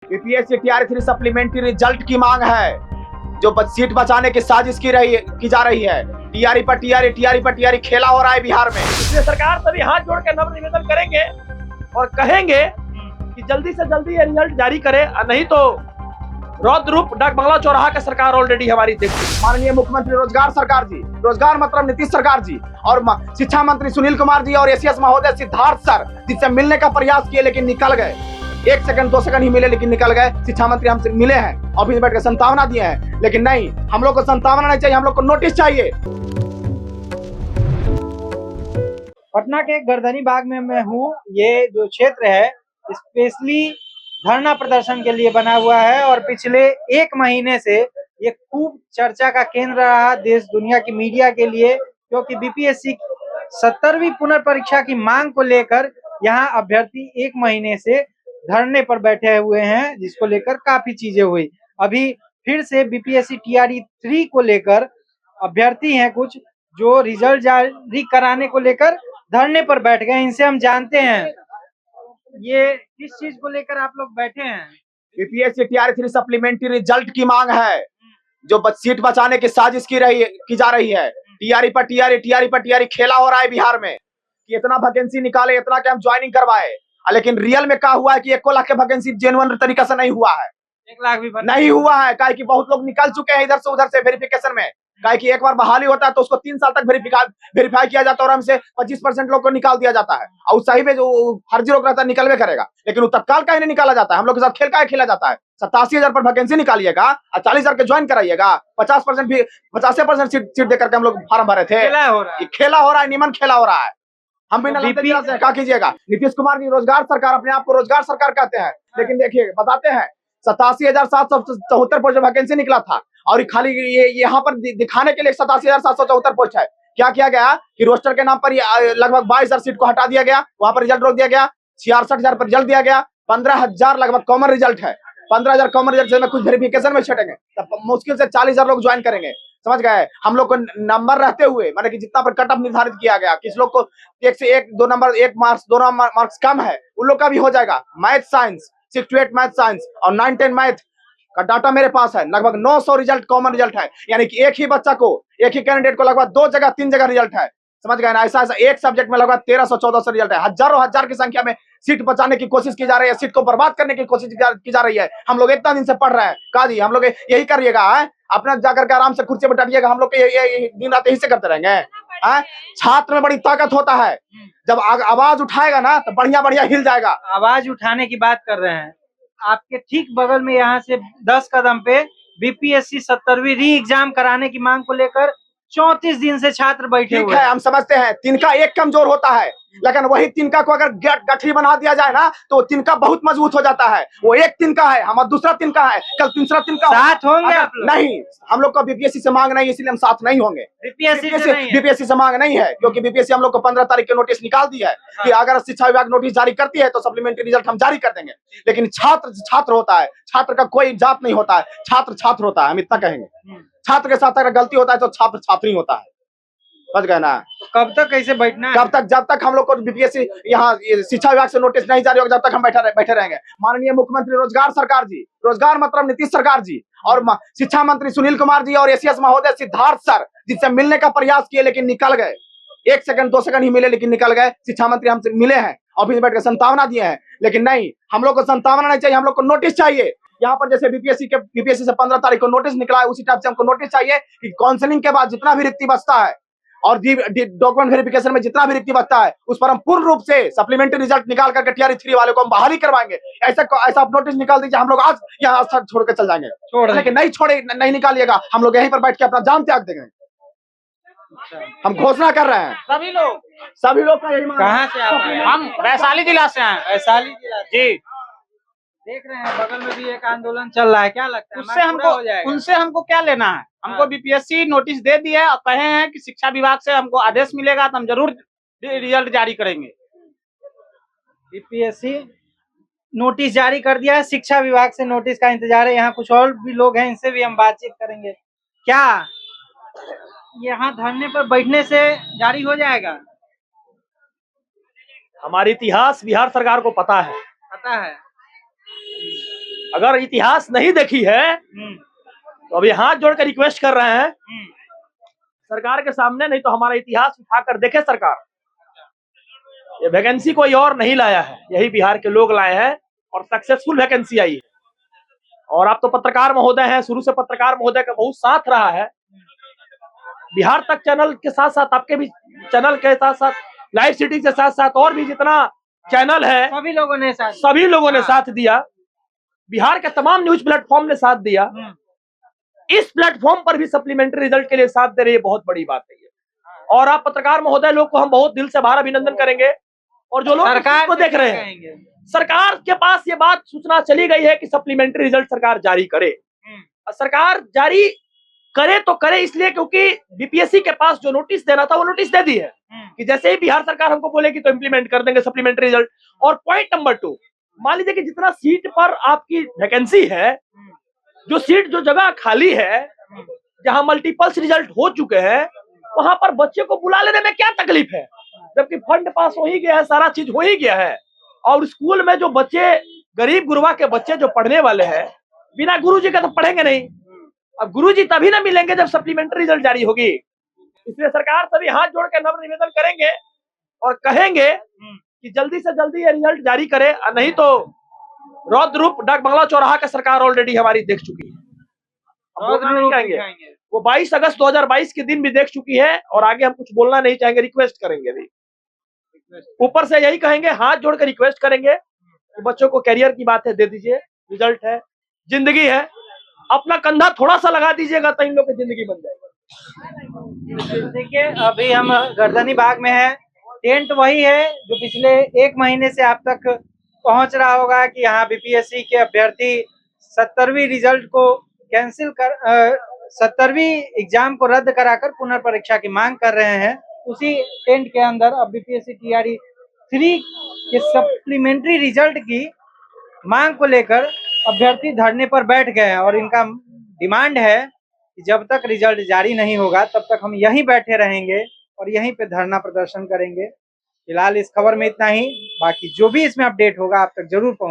BPSC TRE 3 supplementary result की मांग है, जो सीट बचाने की साजिश की जा रही है। टीआरई पर टीआरई खेला हो रहा है बिहार में। इसलिए सरकार सभी हाथ जोड़ के नम्र निवेदन करेंगे और कहेंगे कि जल्दी से जल्दी ये रिजल्ट जारी करे, नहीं तो रौद्र रूप डाक बंगला चौराहा का सरकार ऑलरेडी हमारी देख चुकी है। माननीय मुख्यमंत्री रोजगार सरकार जी, रोजगार मतलब नीतीश सरकार जी, और शिक्षा मंत्री सुनील कुमार जी और एसीएस महोदय सिद्धार्थ सर, जिससे मिलने का प्रयास किए लेकिन निकल गए। 1 सेकंड 2 सेकंड ही मिले लेकिन निकल गए। शिक्षा मंत्री हमसे मिले हैं, ऑफिस में बैठ कर संतावना दिए हैं, लेकिन नहीं, हम लोग को संतावना नहीं चाहिए, हम लोग को नोटिस चाहिए। पटना के गर्दनी बाग में मैं हूँ। ये जो क्षेत्र है स्पेशली धरना प्रदर्शन के लिए बना हुआ है और पिछले 1 महीने से ये खूब चर्चा का केंद्र रहा देश दुनिया की मीडिया के लिए, क्योंकि बीपीएससी 70वीं पुनर्परीक्षा की मांग को लेकर यहाँ अभ्यर्थी 1 महीने से धरने पर बैठे हुए हैं, जिसको लेकर काफी चीजें हुई। अभी फिर से बीपीएससी टीआरई 3 को लेकर अभ्यर्थी हैं कुछ जो रिजल्ट जारी कराने को लेकर धरने पर बैठ गए। इनसे हम जानते हैं ये किस चीज को लेकर आप लोग बैठे हैं। बीपीएससी टीआरई 3 सप्लीमेंट्री रिजल्ट की मांग है, जो सीट बचाने की साजिश की जा रही है। टीआरई पर टीआरई खेला हो रहा है बिहार में कि इतना वैकेंसी निकाले, इतना कि हम ज्वाइनिंग करवाए, लेकिन रियल में क्या हुआ है कि 1 लाख के वैकेंसी जेन्युइन तरीके से नहीं हुआ है। 1 लाख भी नहीं हुआ है, काहे कि बहुत लोग निकल चुके हैं इधर से उधर से वेरिफिकेशन में। काहे कि एक बार बहाली होता है तो उसको 3 साल तक वेरीफाई किया जाता है और हमसे 25% लोग को निकाल दिया जाता है, और सही में जो फर्जी लोग रहता है निकलवे करेगा, लेकिन वो तत्काल का ही नहीं निकाला जाता है। हम लोग के साथ खेल का खेला जाता है। 87,000 पर वैकेंसी निकालिएगा और 40,000 के ज्वाइन कराइएगा, 50% भी 85% सीट देकर के हम लोग फॉर्म भरे थे। खेला हो रहा है, निमन खेला हो रहा है। हम भी क्या कीजिएगा। नीतीश कुमार जी रोजगार सरकार, अपने आप को रोजगार सरकार कहते हैं, लेकिन देखिए बताते हैं 87,774 पोस्ट वैकेंसी निकला था, और खाली ये यहाँ पर दिखाने के लिए 87,774 पोस्ट है। क्या किया गया कि रोस्टर के नाम पर लगभग 22,000 सीट को हटा दिया गया, वहां पर रिजल्ट रोक दिया गया। 66,000 पर रिजल्ट दिया गया, 15,000 लगभग कॉमन रिजल्ट है। 15,000 कॉमन रिजल्ट से कुछ वेरिफिकेशन में छटेंगे, तब मुश्किल से 40,000 लोग ज्वाइन करेंगे। समझ गए। हम लोग को नंबर रहते हुए, माने कि जितना पर कट ऑफ निर्धारित किया गया, किस लोग को 1 से 1 2 नंबर 1 मार्क्स 2 मार्क्स कम है, उन लोग का भी हो जाएगा। Math science 6 to 8 math science और 9 10 मैथ का डाटा मेरे पास है। लगभग 900 रिजल्ट कॉमन रिजल्ट है, यानी कि एक ही बच्चा को, एक ही कैंडिडेट को लगभग 2 जगह 3 जगह रिजल्ट है। समझ गए ना। ऐसा एक सब्जेक्ट में लगभग 1300-1400 रिजल्ट है। हजारों हजार की संख्या में सीट बचाने की कोशिश की जा रही है, सीट को बर्बाद करने की कोशिश की जा रही है। हम लोग इतना दिन से पढ़ रहे हैं, काजी हम लोग यही करिएगा, अपना जाकर के आराम से कुर्सी पर बैठिएगा। हम लोग ये दिन रात यही से करते रहेंगे। छात्र में बड़ी ताकत होता है, जब आवाज उठाएगा ना तो बढ़िया बढ़िया हिल जाएगा। आवाज उठाने की बात कर रहे हैं, आपके ठीक बगल में यहाँ से 10 कदम पे बीपीएससी 70वीं री एग्जाम कराने की मांग को लेकर 34 दिन से छात्र बैठे हुए हैं। हम समझते हैं तिनका एक कमजोर होता है, लेकिन वही तिनका को अगर गठरी बना दिया जाए ना तो तिनका बहुत मजबूत हो जाता है। वो एक तिनका है, हमारा दूसरा तिनका है, कल तीसरा तिनका साथ होंगे आप लोग? नहीं, हम लोग का बीपीएससी से मांग नहीं, इसलिए हम साथ नहीं होंगे। बीपीएससी से मांग नहीं है, क्योंकि बीपीएससी हम लोग को 15 तारीख के नोटिस निकाल दी है कि अगर शिक्षा विभाग नोटिस जारी करती है तो सप्लीमेंट्री रिजल्ट हम जारी कर देंगे। लेकिन छात्र होता है, छात्र का कोई जात नहीं होता है, छात्र होता है, हम इतना कहेंगे। छात्र के साथ अगर गलती होता है तो छात्र छात्री होता है। समझ गए ना। तो कब तक कैसे बैठना है? कब तक? जब तक हम लोग को बीपीएससी यहाँ शिक्षा विभाग से नोटिस नहीं जारी होगा, जब तक हम बैठे रहेंगे। माननीय मुख्यमंत्री रोजगार सरकार जी, रोजगार मतलब नीतीश सरकार जी, और शिक्षा मंत्री सुनील कुमार जी और एसीएस महोदय सिद्धार्थ सर, जिससे मिलने का प्रयास किए लेकिन निकल गए। 1 सेकंड 2 सेकंड ही मिले लेकिन निकल गए। शिक्षा मंत्री हमसे मिले हैं, ऑफिस में बैठ कर संतावना दिए हैं, लेकिन नहीं, हम लोग को संतावना नहीं चाहिए, हम लोग को नोटिस चाहिए। यहाँ पर जैसे बीपीएससी से 15 तारीख को नोटिस निकला है, उसी टाइप से हमको नोटिस चाहिए कि काउंसलिंग के बाद जितना भी रिक्ति बचता है और डॉक्यूमेंट वेरिफिकेशन में जितना भी रिक्ति बचता है, उस पर हम पूर्ण रूप से सप्लीमेंट्री रिजल्ट निकाल करके टीआरई 3 वाले को हम बहाली करवाएंगे। ऐसा आप नोटिस निकाल दीजिए, हम लोग आज यहाँ छोड़ के चल जाएंगे। लेकिन नहीं निकालिएगा, हम लोग यहीं पर बैठ के अपना जान त्याग देंगे। हम घोषणा कर रहे हैं। सभी लोग का यही मांग। कहाँ से आप आए? हम वैशाली जिला से हैं। वैशाली जिला जी। देख रहे हैं बगल में भी एक आंदोलन चल रहा है, क्या लगता है उनसे हमको क्या लेना है? हमको बीपीएससी नोटिस दे दिया है और कहे हैं कि शिक्षा विभाग से हमको आदेश मिलेगा तो हम जरूर रिजल्ट जारी करेंगे। बीपीएससी नोटिस जारी कर दिया है, शिक्षा विभाग से नोटिस का इंतजार है। यहाँ कुछ और भी लोग हैं, इनसे भी हम बातचीत करेंगे। क्या यहाँ धरने पर बैठने से जारी हो जाएगा? हमारी इतिहास बिहार सरकार को पता है। अगर इतिहास नहीं देखी है तो अभी हाथ जोड़ कर रिक्वेस्ट कर रहे हैं सरकार के सामने, नहीं तो हमारा इतिहास उठाकर देखे सरकार। ये वैकेंसी कोई और नहीं लाया है, यही बिहार के लोग लाए हैं और सक्सेसफुल वैकेंसी आई है। और आप तो पत्रकार महोदय हैं, शुरू से पत्रकार महोदय का बहुत साथ रहा है। बिहार तक चैनल के साथ साथ आपके भी चैनल के साथ साथ लाइव सिटी के साथ साथ और भी जितना चैनल है सभी लोगों ने साथ दिया। बिहार के तमाम न्यूज प्लेटफॉर्म ने साथ दिया। इस प्लेटफॉर्म पर भी सप्लीमेंट्री रिजल्ट के लिए साथ दे रही है, बहुत बड़ी बात है ये। और आप पत्रकार महोदय लोग को हम बहुत दिल से बाहर अभिनंदन करेंगे। और जो लोग सरकार को देख रहे हैं, सरकार के पास ये बात सूचना चली गई है कि सप्लीमेंट्री रिजल्ट सरकार जारी करे। सरकार जारी करे तो करे इसलिए क्योंकि बीपीएससी के पास जो नोटिस देना था वो नोटिस दे दी है कि जैसे ही बिहार सरकार हमको बोलेगी तो इम्प्लीमेंट कर देंगे सप्लीमेंट्री रिजल्ट। और पॉइंट नंबर 2, मान लीजिए कि जितना सीट पर आपकी वैकेंसी है, जो सीट जो जगह खाली है, जहां मल्टीपल्स रिजल्ट हो चुके हैं, वहां पर बच्चे को बुला लेने में क्या तकलीफ है, जबकि फंड पास हो ही गया है, सारा चीज हो ही गया है। और स्कूल में जो बच्चे गरीब गुरबा के बच्चे जो पढ़ने वाले हैं, बिना गुरुजी का तो पढ़ेंगे नहीं। अब गुरुजी तभी ना मिलेंगे जब सप्लीमेंट्री रिजल्ट जारी होगी। इसलिए सरकार सभी हाथ जोड़ के नम्र निवेदन करेंगे और कहेंगे कि जल्दी से जल्दी ये रिजल्ट जारी करे, नहीं तो रौद्र रूप डाक बंगला चौराहा का सरकार ऑलरेडी हमारी देख चुकी है। वो 22 अगस्त 2022 के दिन भी देख चुकी है और आगे हम कुछ बोलना नहीं चाहेंगे, रिक्वेस्ट करेंगे अभी। ऊपर से यही कहेंगे, हाथ जोड़ कर रिक्वेस्ट करेंगे कि बच्चों को कैरियर की बात है, दे दीजिए, रिजल्ट है, जिंदगी है, अपना कंधा थोड़ा सा लगा दीजिएगा तो इन लोग की जिंदगी बन जाएगी। देखिए अभी हम गर्दनी बाग में हैं। टेंट वही है जो पिछले 1 महीने से आप तक पहुंच रहा होगा कि यहाँ बीपीएससी के अभ्यर्थी 70वीं रिजल्ट को कैंसिल कर 70वीं एग्जाम को रद्द कराकर पुनर्परीक्षा की मांग कर रहे हैं। उसी टेंट के अंदर अब बीपीएससी टीआरई 3 के सप्लीमेंट्री रिजल्ट की मांग को लेकर अभ्यर्थी धरने पर बैठ गए हैं और इनका डिमांड है कि जब तक रिजल्ट जारी नहीं होगा तब तक हम यहीं बैठे रहेंगे और यहीं पे धरना प्रदर्शन करेंगे। फिलहाल इस खबर में इतना ही, बाकी जो भी इसमें अपडेट होगा आप तक जरूर पहुंचे।